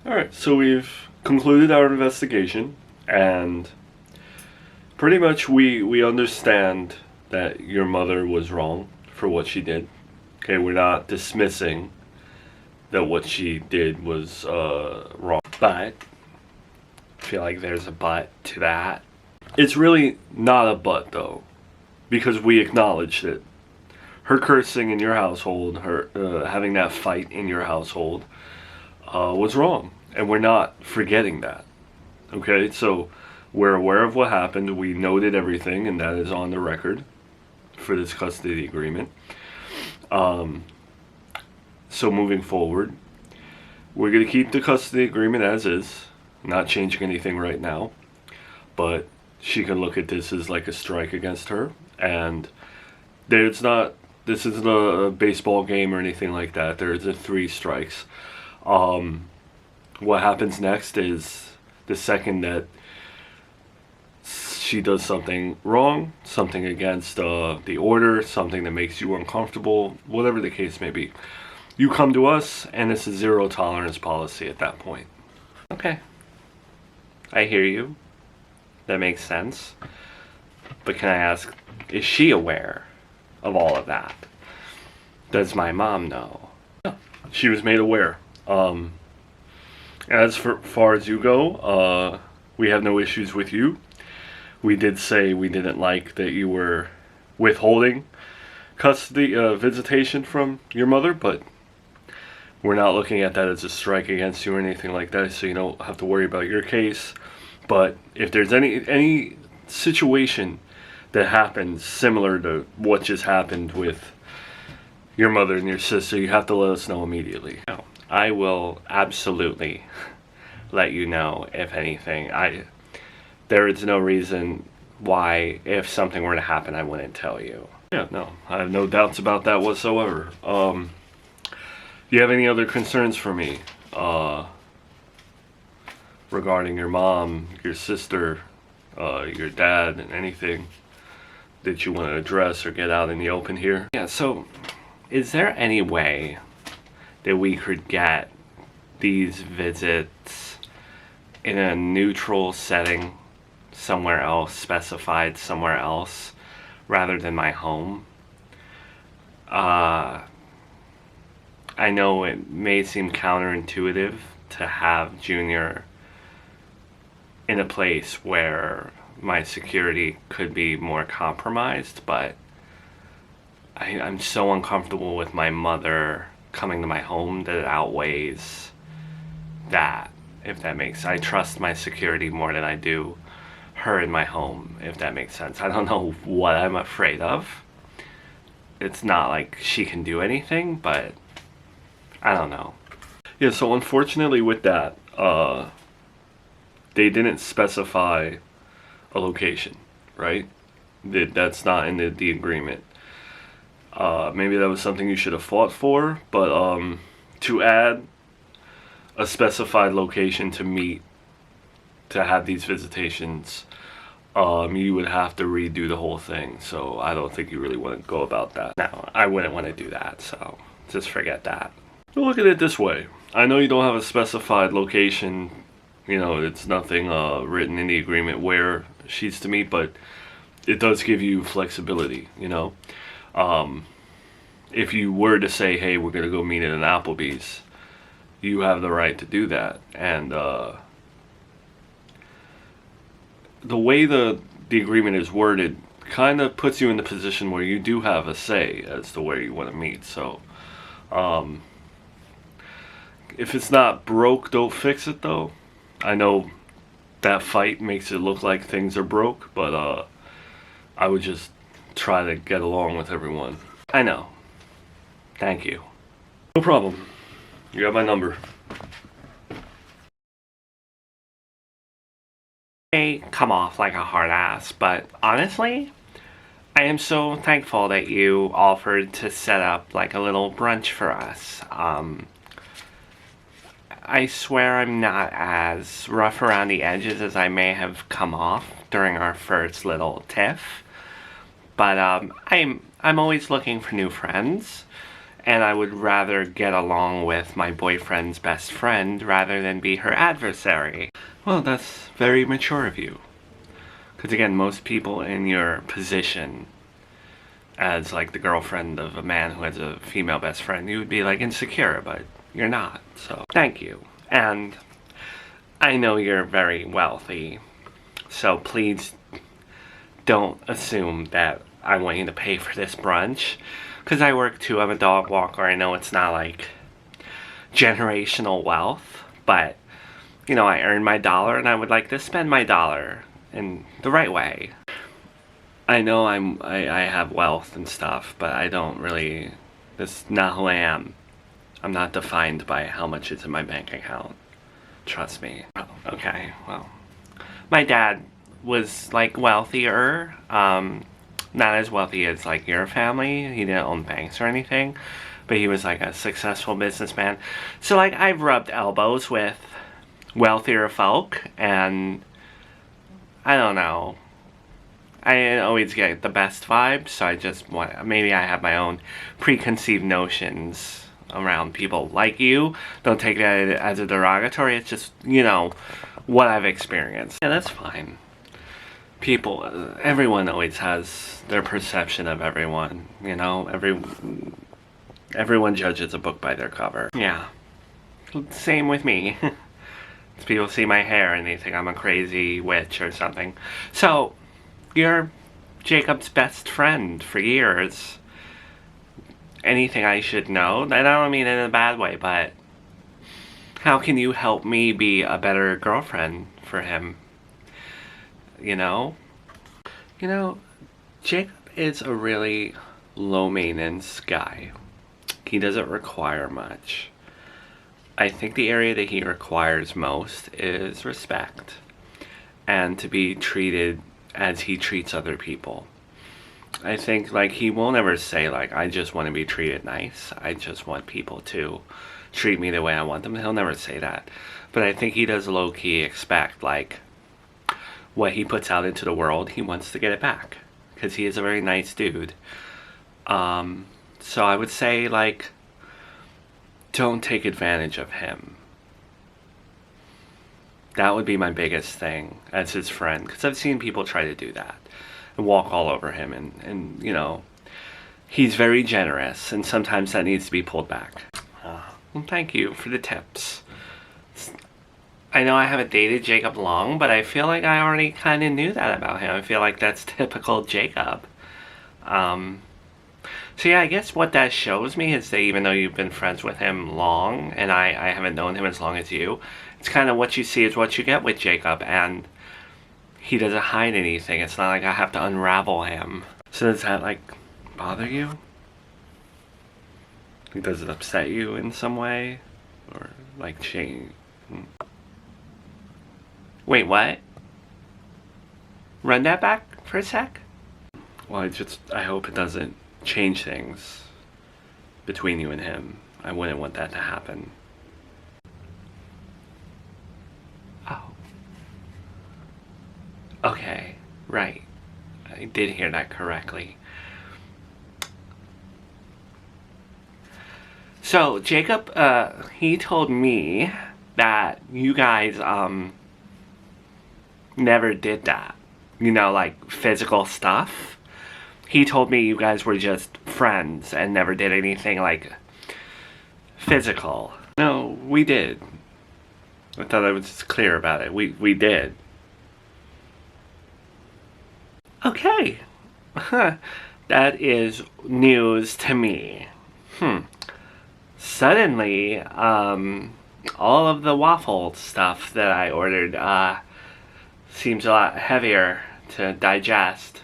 Alright, so we've concluded our investigation, and pretty much we understand that your mother was wrong for what she did. Okay, we're not dismissing that what she did was wrong. But I feel like there's a but to that. It's really not a but, though, because we acknowledged it. Her cursing in your household, her having that fight in your household, was wrong. And we're not forgetting that. Okay, so we're aware of what happened. We noted everything, and that is on the record for this custody agreement. So moving forward, we're going to keep the custody agreement as is, not changing anything right now. But she can look at this as like a strike against her, and this isn't a baseball game or anything like that. There's 3 strikes. What happens next is the second that she does something wrong, something against the order, something that makes you uncomfortable, whatever the case may be, you come to us, and it's a zero tolerance policy at that point. Okay. I hear you. That makes sense. But can I ask, is she aware of all of that? Does my mom know? No. She was made aware. As far as you go, we have no issues with you. We did say we didn't like that you were withholding custody, visitation from your mother, but we're not looking at that as a strike against you or anything like that, so you don't have to worry about your case. But if there's any situation that happens similar to what just happened with your mother and your sister, you have to let us know immediately. No, I will absolutely let you know if anything. There is no reason why, if something were to happen, I wouldn't tell you. Yeah, no, I have no doubts about that whatsoever. Do you have any other concerns for me regarding your mom, your sister, your dad, and anything that you want to address or get out in the open here? Yeah, so is there any way that we could get these visits in a neutral setting somewhere else, specified somewhere else, rather than my home? I know it may seem counterintuitive to have Junior in a place where my security could be more compromised, but I'm so uncomfortable with my mother coming to my home that it outweighs that, if that makes sense. I trust my security more than I do her in my home, if that makes sense. I don't know what I'm afraid of. It's not like she can do anything, but I don't know. Yeah, so unfortunately with that, they didn't specify a location, right? That's not in the agreement. Maybe that was something you should have fought for, but to add a specified location to meet, to have these visitations, you would have to redo the whole thing. So I don't think you really want to go about that. No, I wouldn't want to do that, so just forget that. Well, look at it this way. I know you don't have a specified location, you know, it's nothing written in the agreement where she's to meet, but it does give you flexibility, you know. If you were to say, hey, we're going to go meet at an Applebee's, you have the right to do that. And the way the agreement is worded kind of puts you in the position where you do have a say as to where you want to meet. So if it's not broke, don't fix it, though. I know that fight makes it look like things are broke, but I would just try to get along with everyone. I know. Thank you. No problem. You got my number. I come off like a hard ass, but honestly, I am so thankful that you offered to set up like a little brunch for us. I swear I'm not as rough around the edges as I may have come off during our first little tiff. But I'm always looking for new friends, and I would rather get along with my boyfriend's best friend rather than be her adversary. Well, that's very mature of you. Because again, most people in your position as like the girlfriend of a man who has a female best friend, you would be like insecure, but you're not. So thank you. And I know you're very wealthy, so please don't assume that I want you to pay for this brunch. Because I work too, I'm a dog walker. I know it's not like generational wealth, but you know, I earn my dollar and I would like to spend my dollar in the right way. I know I have wealth and stuff, but I don't really, that's not who I am. I'm not defined by how much is in my bank account. Trust me. Oh, okay, well, my dad was like wealthier, not as wealthy as like your family. He didn't own banks or anything, but he was like a successful businessman. So like I've rubbed elbows with wealthier folk, and I don't know, I didn't always get the best vibes, so I just want, maybe I have my own preconceived notions around people like you. Don't take that as a derogatory, it's just, you know, what I've experienced. Yeah, that's fine. People, everyone always has their perception of everyone, you know? Everyone judges a book by their cover. Yeah. Same with me. People see my hair and they think I'm a crazy witch or something. So, you're Jacob's best friend for years. Anything I should know? And I don't mean it in a bad way, but how can you help me be a better girlfriend for him? You know? You know, Jacob is a really low maintenance guy. He doesn't require much. I think the area that he requires most is respect and to be treated as he treats other people. I think like he won't ever say like, I just want to be treated nice. I just want people to treat me the way I want them. He'll never say that. But I think he does low-key expect like what he puts out into the world, he wants to get it back. Because he is a very nice dude. So I would say like, don't take advantage of him. That would be my biggest thing as his friend. Because I've seen people try to do that. And walk all over him. And you know, he's very generous. And sometimes that needs to be pulled back. Well, thank you for the tips. I know I haven't dated Jacob long, but I feel like I already kind of knew that about him. I feel like that's typical Jacob. So yeah, I guess what that shows me is that even though you've been friends with him long, and I haven't known him as long as you, it's kind of what you see is what you get with Jacob, and he doesn't hide anything. It's not like I have to unravel him. So does that, like, bother you? Does it upset you in some way? Or, like, change? Wait, what? Run that back for a sec? Well, I hope it doesn't change things between you and him. I wouldn't want that to happen. Oh. Okay, right. I did hear that correctly. So, Jacob, he told me that you guys, never did that. You know, like, physical stuff. He told me you guys were just friends and never did anything, like, physical. No, we did. I thought I was just clear about it. We did. Okay. That is news to me. Suddenly, all of the waffle stuff that I ordered, seems a lot heavier to digest.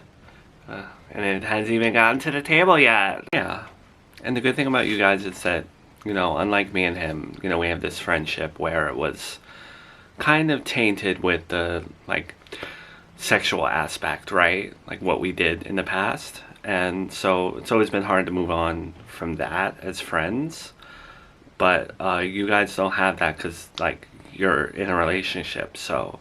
And it hasn't even gotten to the table yet. Yeah. And the good thing about you guys is that, you know, unlike me and him, you know, we have this friendship where it was kind of tainted with the, like, sexual aspect, right? Like what we did in the past. And so it's always been hard to move on from that as friends. But you guys don't have that because, like, you're in a relationship, so.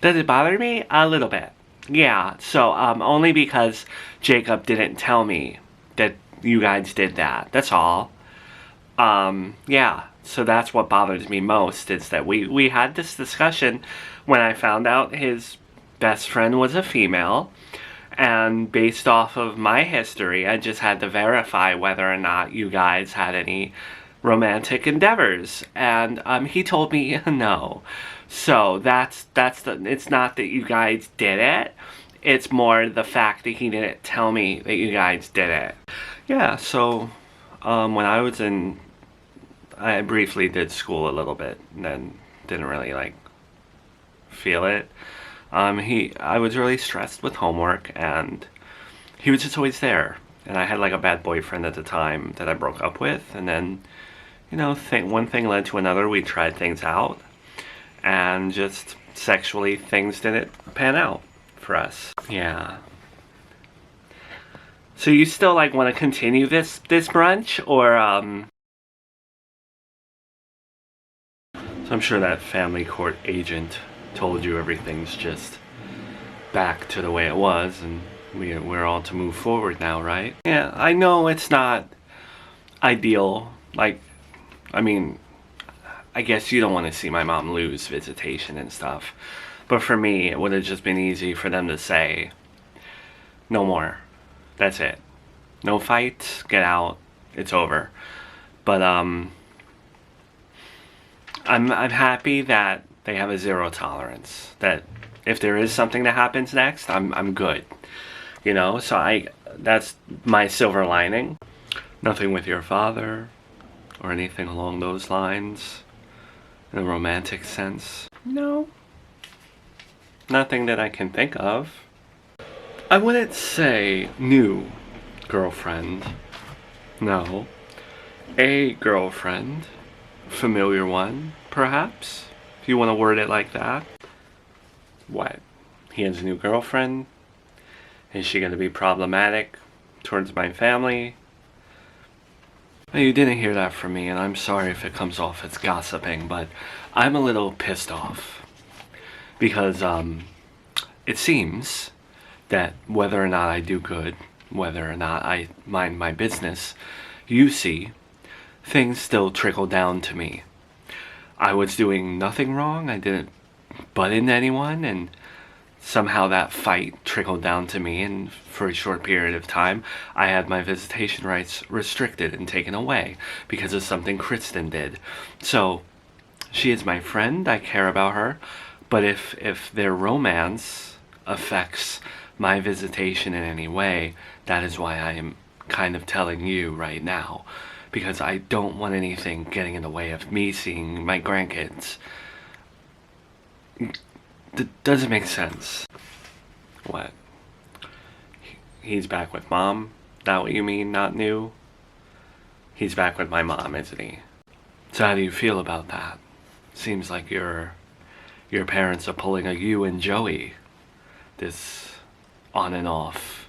Does it bother me? A little bit. Yeah, so only because Jacob didn't tell me that you guys did that. That's all. Yeah, so that's what bothers me most, is that we had this discussion when I found out his best friend was a female, and based off of my history, I just had to verify whether or not you guys had any romantic endeavors, and he told me no. So that's it's not that you guys did it, it's more the fact that he didn't tell me that you guys did it. Yeah, so when I briefly did school a little bit, and then didn't really like feel it. I was really stressed with homework, and he was just always there. And I had like a bad boyfriend at the time that I broke up with, and then, one thing led to another. We tried things out, and just sexually things didn't pan out for us. Yeah. So you still like want to continue this brunch, or So I'm sure that family court agent told you everything's just back to the way it was, and we're all to move forward now, right? Yeah, I know it's not ideal. Like, I mean, I guess you don't want to see my mom lose visitation and stuff. But for me, it would have just been easy for them to say, no more. That's it. No fights, get out, it's over. But I'm happy that they have a zero tolerance. That if there is something that happens next, I'm good. So that's my silver lining. Nothing with your father or anything along those lines in a romantic sense. No. Nothing that I can think of. I wouldn't say new girlfriend. No. A girlfriend. Familiar one, perhaps, if you want to word it like that. What? He has a new girlfriend? Is she going to be problematic towards my family? Well, you didn't hear that from me, and I'm sorry if it comes off as gossiping, but I'm a little pissed off. Because it seems that whether or not I do good, whether or not I mind my business, you see, things still trickle down to me. I was doing nothing wrong. I didn't butt into anyone, and somehow that fight trickled down to me, and for a short period of time, I had my visitation rights restricted and taken away because of something Kristen did. So, she is my friend. I care about her. But if their romance affects my visitation in any way, that is why I am kind of telling you right now. Because I don't want anything getting in the way of me seeing my grandkids. Does it make sense? What? He's back with mom? That what you mean, not new? He's back with my mom, isn't he? So how do you feel about that? Seems like your parents are pulling a you and Joey. This on and off,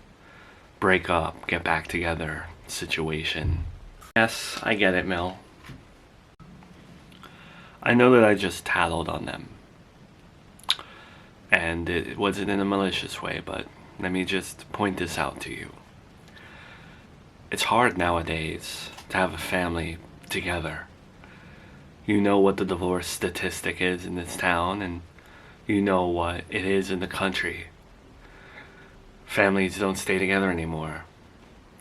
break up, get back together situation. Yes, I get it, Mel. I know that I just tattled on them. And it wasn't in a malicious way, but let me just point this out to you. It's hard nowadays to have a family together. You know what the divorce statistic is in this town, and you know what it is in the country. Families don't stay together anymore.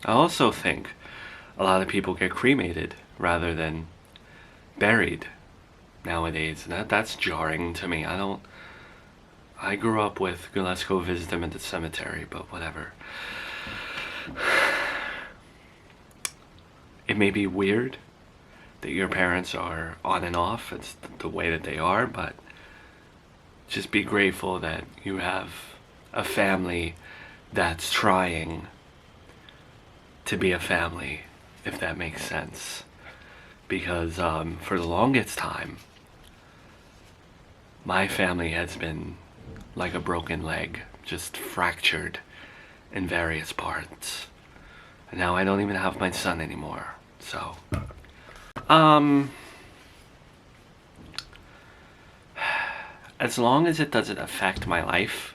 I also think a lot of people get cremated rather than buried nowadays. That's jarring to me. I grew up with, let's go visit them at the cemetery, but whatever. It may be weird that your parents are on and off. It's the way that they are, but just be grateful that you have a family that's trying to be a family, if that makes sense. Because for the longest time, my family has been like a broken leg, just fractured in various parts. And now I don't even have my son anymore. So, as long as it doesn't affect my life,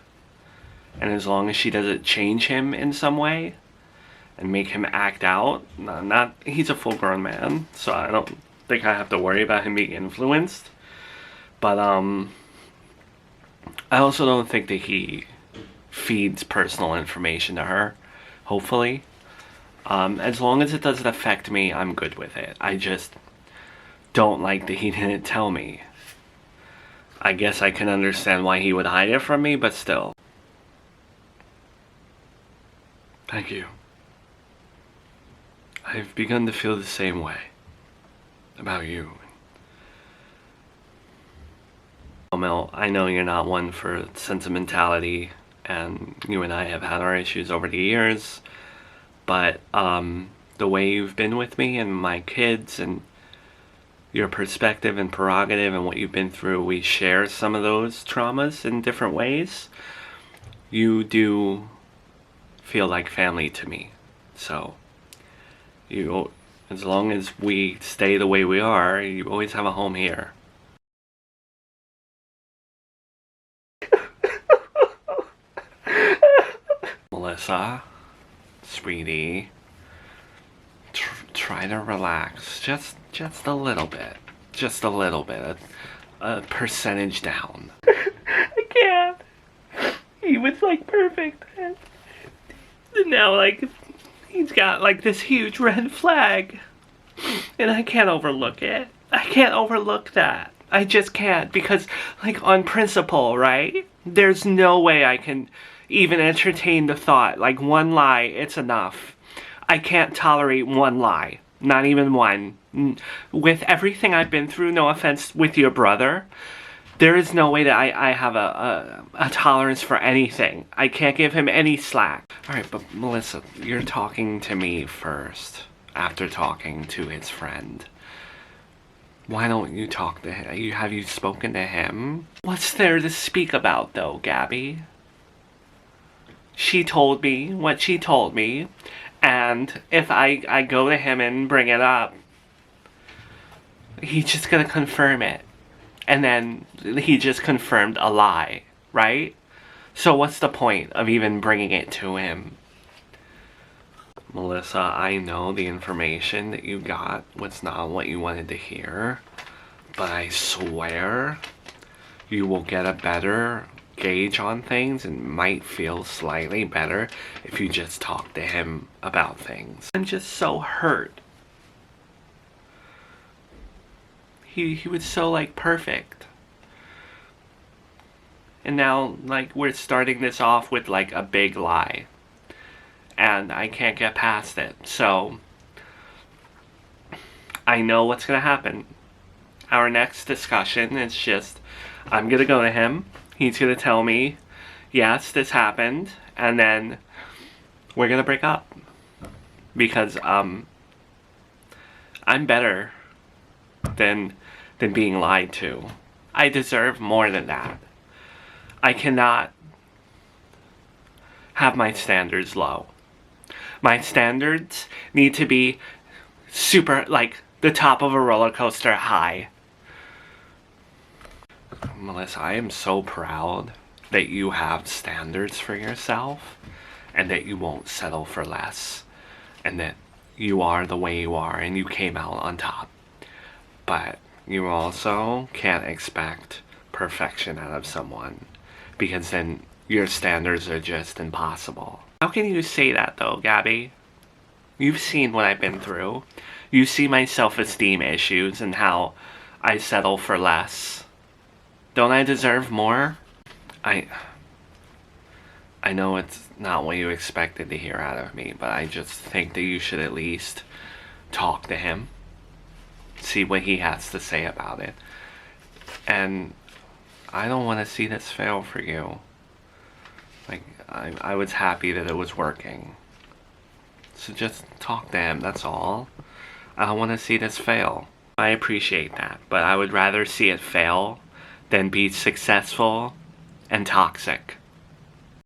and as long as she doesn't change him in some way, and make him act out. Not he's a full-grown man, so I don't think I have to worry about him being influenced. But I also don't think that he feeds personal information to her, hopefully. As long as it doesn't affect me, I'm good with it. I just don't like that he didn't tell me. I guess I can understand why he would hide it from me, but still. Thank you. I've begun to feel the same way about you. Mel, I know you're not one for sentimentality, and you and I have had our issues over the years, but the way you've been with me and my kids and your perspective and prerogative and what you've been through, we share some of those traumas in different ways. You do feel like family to me, so you, as long as we stay the way we are, you always have a home here. Melissa, sweetie, try to relax just a little bit, a percentage down. I can't. He was like perfect, and now like he's got like this huge red flag, and I can't overlook it. I can't overlook that. I just can't, because like on principle, right? There's no way I can even entertain the thought. Like one lie, it's enough. I can't tolerate one lie. Not even one. With everything I've been through, no offense with your brother, there is no way that I have a tolerance for anything. I can't give him any slack. Alright, but Melissa, you're talking to me first, after talking to his friend. Why don't you talk to him? Have you spoken to him? What's there to speak about, though, Gabby? She told me what she told me, and if I go to him and bring it up, he's just gonna confirm it. And then he just confirmed a lie, right? So what's the point of even bringing it to him? Melissa, I know the information that you got was not what you wanted to hear, but I swear you will get a better gauge on things and might feel slightly better if you just talk to him about things. I'm just so hurt. He was so like perfect. And now like we're starting this off with like a big lie. And I can't get past it. So I know what's gonna happen. Our next discussion is just, I'm gonna go to him. He's gonna tell me, yes, this happened, and then we're gonna break up. Because I'm better than being lied to. I deserve more than that. I cannot have my standards low. My standards need to be super, like, the top of a roller coaster high. Melissa, I am so proud that you have standards for yourself and that you won't settle for less and that you are the way you are and you came out on top. But you also can't expect perfection out of someone, because then your standards are just impossible. How can you say that though, Gabby? You've seen what I've been through. You see my self-esteem issues and how I settle for less. Don't I deserve more? I know it's not what you expected to hear out of me, but I just think that you should at least talk to him. See what he has to say about it. And I don't want to see this fail for you. Like, I was happy that it was working. So just talk to him, that's all. I don't want to see this fail. I appreciate that, but I would rather see it fail than be successful and toxic.